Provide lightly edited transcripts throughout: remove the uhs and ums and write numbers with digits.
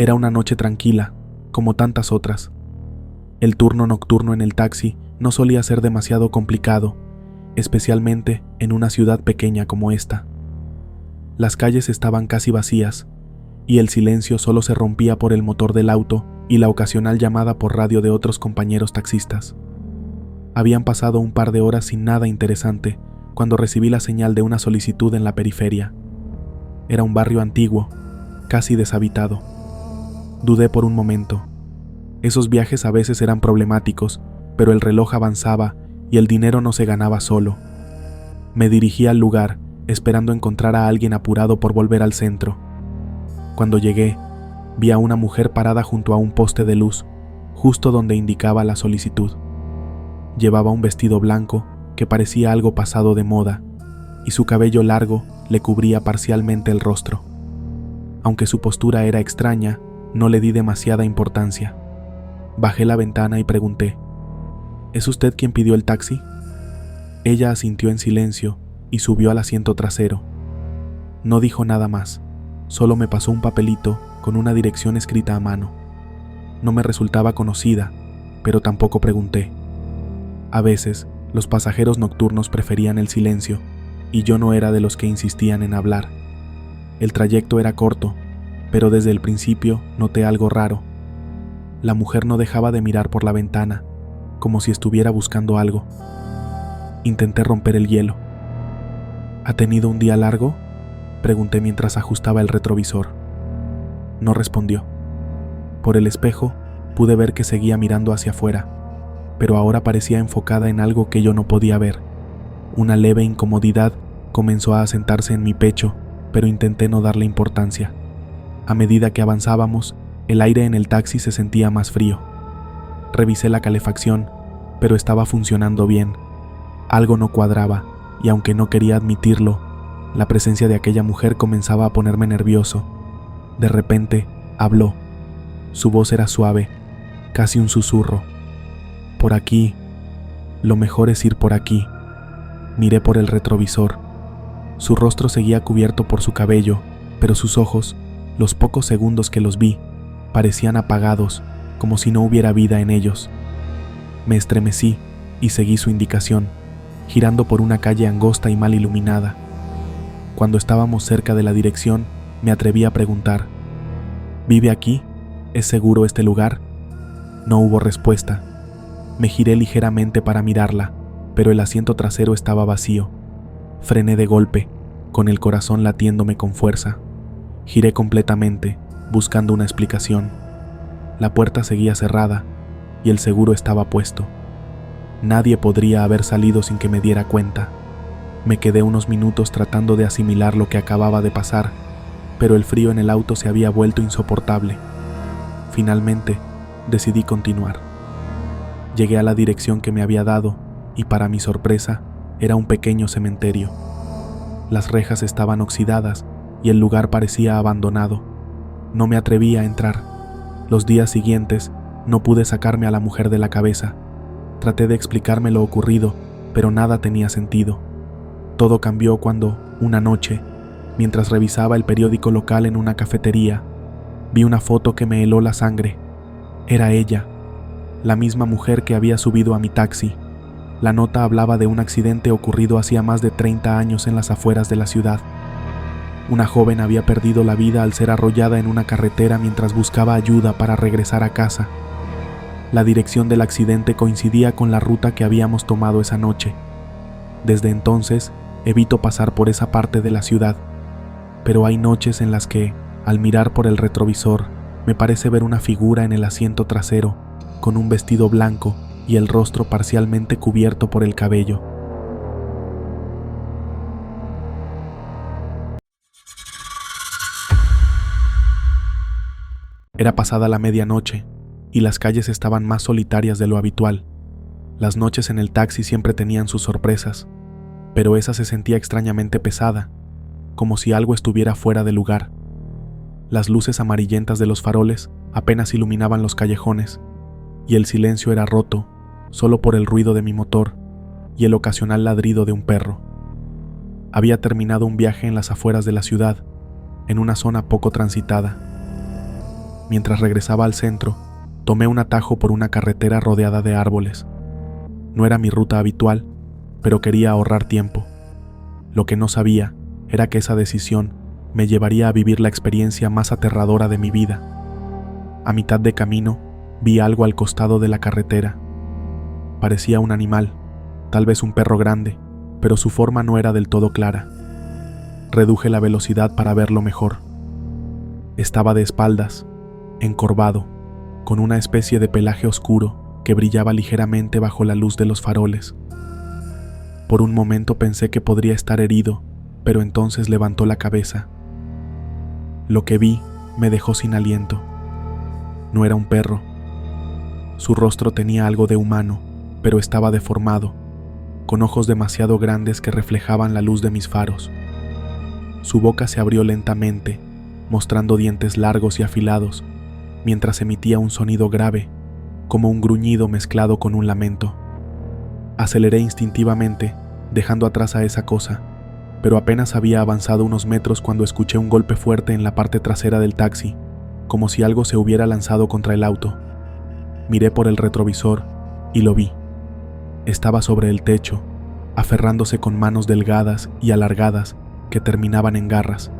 Era una noche tranquila, como tantas otras. El turno nocturno en el taxi no solía ser demasiado complicado, especialmente en una ciudad pequeña como esta. Las calles estaban casi vacías, y el silencio solo se rompía por el motor del auto y la ocasional llamada por radio de otros compañeros taxistas. Habían pasado un par de horas sin nada interesante cuando recibí la señal de una solicitud en la periferia. Era un barrio antiguo, casi deshabitado. Dudé por un momento. Esos viajes a veces eran problemáticos, pero el reloj avanzaba y el dinero no se ganaba solo. Me dirigí al lugar, esperando encontrar a alguien apurado por volver al centro. Cuando llegué, vi a una mujer parada junto a un poste de luz, justo donde indicaba la solicitud. Llevaba un vestido blanco que parecía algo pasado de moda, y su cabello largo le cubría parcialmente el rostro. Aunque su postura era extraña, no le di demasiada importancia. Bajé la ventana y pregunté: ¿Es usted quien pidió el taxi? Ella asintió en silencio y subió al asiento trasero. No dijo nada más, solo me pasó un papelito con una dirección escrita a mano. No me resultaba conocida, pero tampoco pregunté. A veces, los pasajeros nocturnos preferían el silencio, y yo no era de los que insistían en hablar. El trayecto era corto, pero desde el principio noté algo raro. La mujer no dejaba de mirar por la ventana, como si estuviera buscando algo. Intenté romper el hielo. ¿Ha tenido un día largo?, pregunté mientras ajustaba el retrovisor. No respondió. Por el espejo pude ver que seguía mirando hacia afuera, pero ahora parecía enfocada en algo que yo no podía ver. Una leve incomodidad comenzó a asentarse en mi pecho, pero intenté no darle importancia. A medida que avanzábamos, el aire en el taxi se sentía más frío. Revisé la calefacción, pero estaba funcionando bien. Algo no cuadraba, y aunque no quería admitirlo, la presencia de aquella mujer comenzaba a ponerme nervioso. De repente, habló. Su voz era suave, casi un susurro. Por aquí. Lo mejor es ir por aquí. Miré por el retrovisor. Su rostro seguía cubierto por su cabello, pero sus ojos, los pocos segundos que los vi, parecían apagados, como si no hubiera vida en ellos. Me estremecí y seguí su indicación, girando por una calle angosta y mal iluminada. Cuando estábamos cerca de la dirección, me atreví a preguntar: ¿Vive aquí? ¿Es seguro este lugar? No hubo respuesta. Me giré ligeramente para mirarla, pero el asiento trasero estaba vacío. Frené de golpe, con el corazón latiéndome con fuerza. Giré completamente, buscando una explicación. La puerta seguía cerrada y el seguro estaba puesto. Nadie podría haber salido sin que me diera cuenta. Me quedé unos minutos tratando de asimilar lo que acababa de pasar, pero el frío en el auto se había vuelto insoportable. Finalmente, decidí continuar. Llegué a la dirección que me había dado y, para mi sorpresa, era un pequeño cementerio. Las rejas estaban oxidadas y el lugar parecía abandonado. No me atreví a entrar. Los días siguientes no pude sacarme a la mujer de la cabeza. Traté de explicarme lo ocurrido, pero nada tenía sentido. Todo cambió cuando, una noche, mientras revisaba el periódico local en una cafetería, vi una foto que me heló la sangre. Era ella, la misma mujer que había subido a mi taxi. La nota hablaba de un accidente ocurrido hacía más de 30 años en las afueras de la ciudad. Una joven había perdido la vida al ser arrollada en una carretera mientras buscaba ayuda para regresar a casa. La dirección del accidente coincidía con la ruta que habíamos tomado esa noche. Desde entonces, evito pasar por esa parte de la ciudad, pero hay noches en las que, al mirar por el retrovisor, me parece ver una figura en el asiento trasero, con un vestido blanco y el rostro parcialmente cubierto por el cabello. Era pasada la medianoche, y las calles estaban más solitarias de lo habitual. Las noches en el taxi siempre tenían sus sorpresas, pero esa se sentía extrañamente pesada, como si algo estuviera fuera de lugar. Las luces amarillentas de los faroles apenas iluminaban los callejones, y el silencio era roto solo por el ruido de mi motor y el ocasional ladrido de un perro. Había terminado un viaje en las afueras de la ciudad, en una zona poco transitada. Mientras regresaba al centro, tomé un atajo por una carretera rodeada de árboles. No era mi ruta habitual, pero quería ahorrar tiempo. Lo que no sabía era que esa decisión me llevaría a vivir la experiencia más aterradora de mi vida. A mitad de camino, vi algo al costado de la carretera. Parecía un animal, tal vez un perro grande, pero su forma no era del todo clara. Reduje la velocidad para verlo mejor. Estaba de espaldas, encorvado, con una especie de pelaje oscuro que brillaba ligeramente bajo la luz de los faroles. Por un momento pensé que podría estar herido, pero entonces levantó la cabeza. Lo que vi me dejó sin aliento. No era un perro. Su rostro tenía algo de humano, pero estaba deformado, con ojos demasiado grandes que reflejaban la luz de mis faros. Su boca se abrió lentamente, mostrando dientes largos y afilados, mientras emitía un sonido grave, como un gruñido mezclado con un lamento. Aceleré instintivamente, dejando atrás a esa cosa, pero apenas había avanzado unos metros cuando escuché un golpe fuerte en la parte trasera del taxi, como si algo se hubiera lanzado contra el auto. Miré por el retrovisor y lo vi. Estaba sobre el techo, aferrándose con manos delgadas y alargadas que terminaban en garras.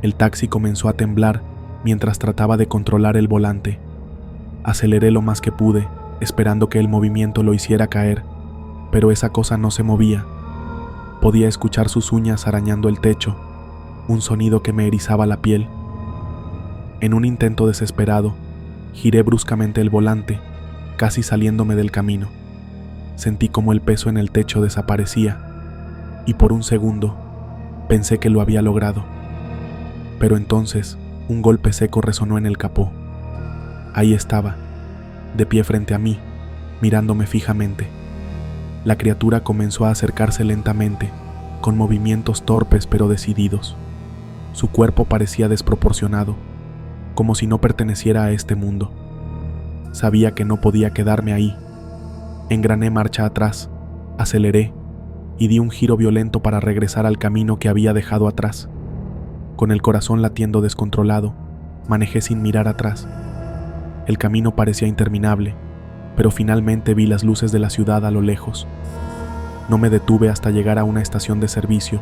El taxi comenzó a temblar mientras trataba de controlar el volante. Aceleré lo más que pude, esperando que el movimiento lo hiciera caer, pero esa cosa no se movía. Podía escuchar sus uñas arañando el techo, un sonido que me erizaba la piel. En un intento desesperado, giré bruscamente el volante, casi saliéndome del camino. Sentí como el peso en el techo desaparecía, y por un segundo pensé que lo había logrado. Pero entonces, un golpe seco resonó en el capó. Ahí estaba, de pie frente a mí, mirándome fijamente. La criatura comenzó a acercarse lentamente, con movimientos torpes pero decididos. Su cuerpo parecía desproporcionado, como si no perteneciera a este mundo. Sabía que no podía quedarme ahí. Engrané marcha atrás, aceleré y di un giro violento para regresar al camino que había dejado atrás. Con el corazón latiendo descontrolado, manejé sin mirar atrás. El camino parecía interminable, pero finalmente vi las luces de la ciudad a lo lejos. No me detuve hasta llegar a una estación de servicio,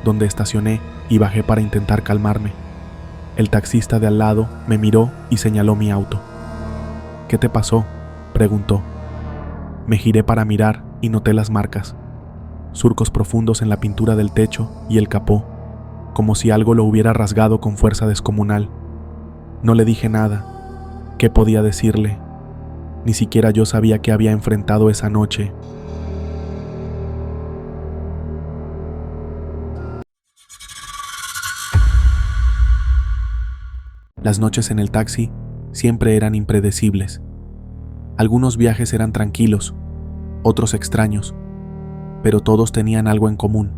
donde estacioné y bajé para intentar calmarme. El taxista de al lado me miró y señaló mi auto. «¿Qué te pasó?», preguntó. Me giré para mirar y noté las marcas, surcos profundos en la pintura del techo y el capó, como si algo lo hubiera rasgado con fuerza descomunal. No le dije nada. ¿Qué podía decirle? Ni siquiera yo sabía qué había enfrentado esa noche. Las noches en el taxi siempre eran impredecibles. Algunos viajes eran tranquilos, otros extraños, pero todos tenían algo en común.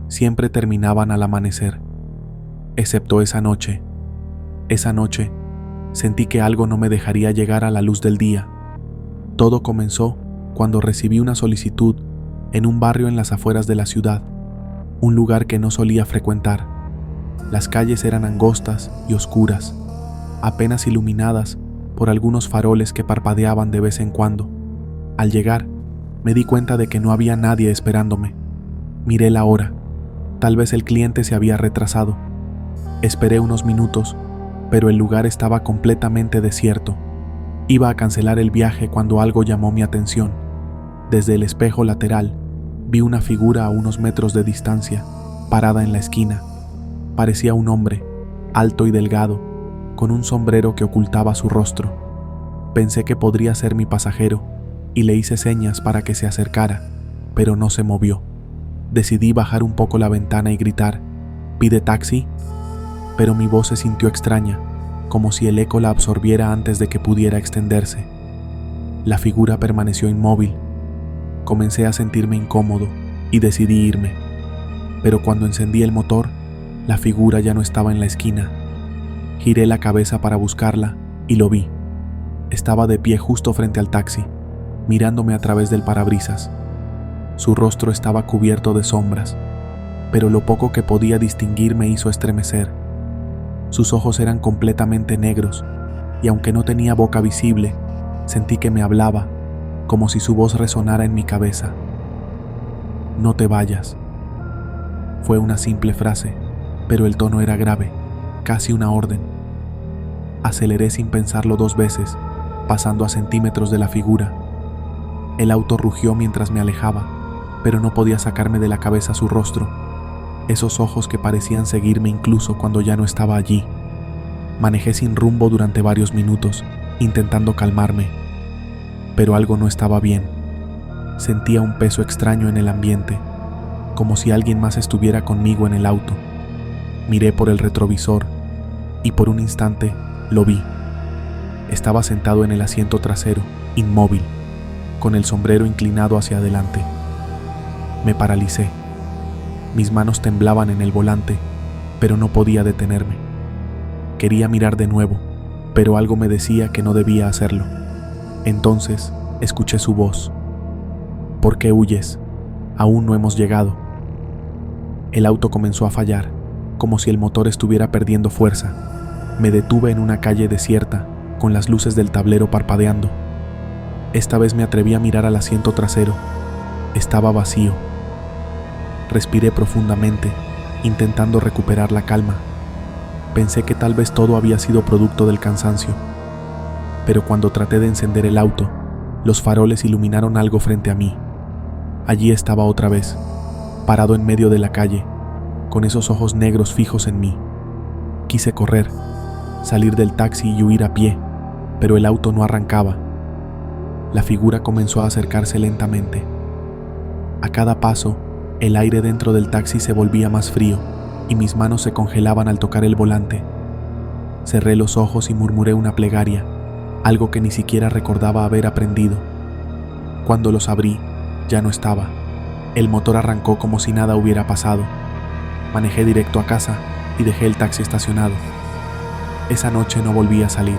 Siempre terminaban al amanecer, excepto esa noche. Esa noche sentí que algo no me dejaría llegar a la luz del día. Todo comenzó cuando recibí una solicitud en un barrio en las afueras de la ciudad, un lugar que no solía frecuentar. Las calles eran angostas y oscuras, apenas iluminadas por algunos faroles que parpadeaban de vez en cuando. Al llegar, me di cuenta de que no había nadie esperándome. Miré la hora. Tal vez el cliente se había retrasado. Esperé unos minutos, pero el lugar estaba completamente desierto. Iba a cancelar el viaje cuando algo llamó mi atención. Desde el espejo lateral, vi una figura a unos metros de distancia, parada en la esquina. Parecía un hombre, alto y delgado, con un sombrero que ocultaba su rostro. Pensé que podría ser mi pasajero y le hice señas para que se acercara, pero no se movió. Decidí bajar un poco la ventana y gritar: «¿Pide taxi?», pero mi voz se sintió extraña, como si el eco la absorbiera antes de que pudiera extenderse. La figura permaneció inmóvil. Comencé a sentirme incómodo y decidí irme, pero cuando encendí el motor, la figura ya no estaba en la esquina. Giré la cabeza para buscarla y lo vi. Estaba de pie justo frente al taxi, mirándome a través del parabrisas. Su rostro estaba cubierto de sombras, pero lo poco que podía distinguir me hizo estremecer. Sus ojos eran completamente negros, y aunque no tenía boca visible, sentí que me hablaba, como si su voz resonara en mi cabeza. No te vayas. Fue una simple frase, pero el tono era grave, casi una orden. Aceleré sin pensarlo 2 veces, pasando a centímetros de la figura. El auto rugió mientras me alejaba, pero no podía sacarme de la cabeza su rostro, esos ojos que parecían seguirme incluso cuando ya no estaba allí. Manejé sin rumbo durante varios minutos, intentando calmarme, pero algo no estaba bien. Sentía un peso extraño en el ambiente, como si alguien más estuviera conmigo en el auto. Miré por el retrovisor y por un instante lo vi. Estaba sentado en el asiento trasero, inmóvil, con el sombrero inclinado hacia adelante. Me paralicé. Mis manos temblaban en el volante, pero no podía detenerme. Quería mirar de nuevo, pero algo me decía que no debía hacerlo. Entonces escuché su voz. ¿Por qué huyes? Aún no hemos llegado. El auto comenzó a fallar, como si el motor estuviera perdiendo fuerza. Me detuve en una calle desierta, con las luces del tablero parpadeando. Esta vez me atreví a mirar al asiento trasero. Estaba vacío. Respiré profundamente, intentando recuperar la calma. Pensé que tal vez todo había sido producto del cansancio. Pero cuando traté de encender el auto, los faroles iluminaron algo frente a mí. Allí estaba otra vez, parado en medio de la calle, con esos ojos negros fijos en mí. Quise correr, salir del taxi y huir a pie, pero el auto no arrancaba. La figura comenzó a acercarse lentamente. A cada paso, el aire dentro del taxi se volvía más frío y mis manos se congelaban al tocar el volante. Cerré los ojos y murmuré una plegaria, algo que ni siquiera recordaba haber aprendido. Cuando los abrí, ya no estaba. El motor arrancó como si nada hubiera pasado. Manejé directo a casa y dejé el taxi estacionado. Esa noche no volví a salir.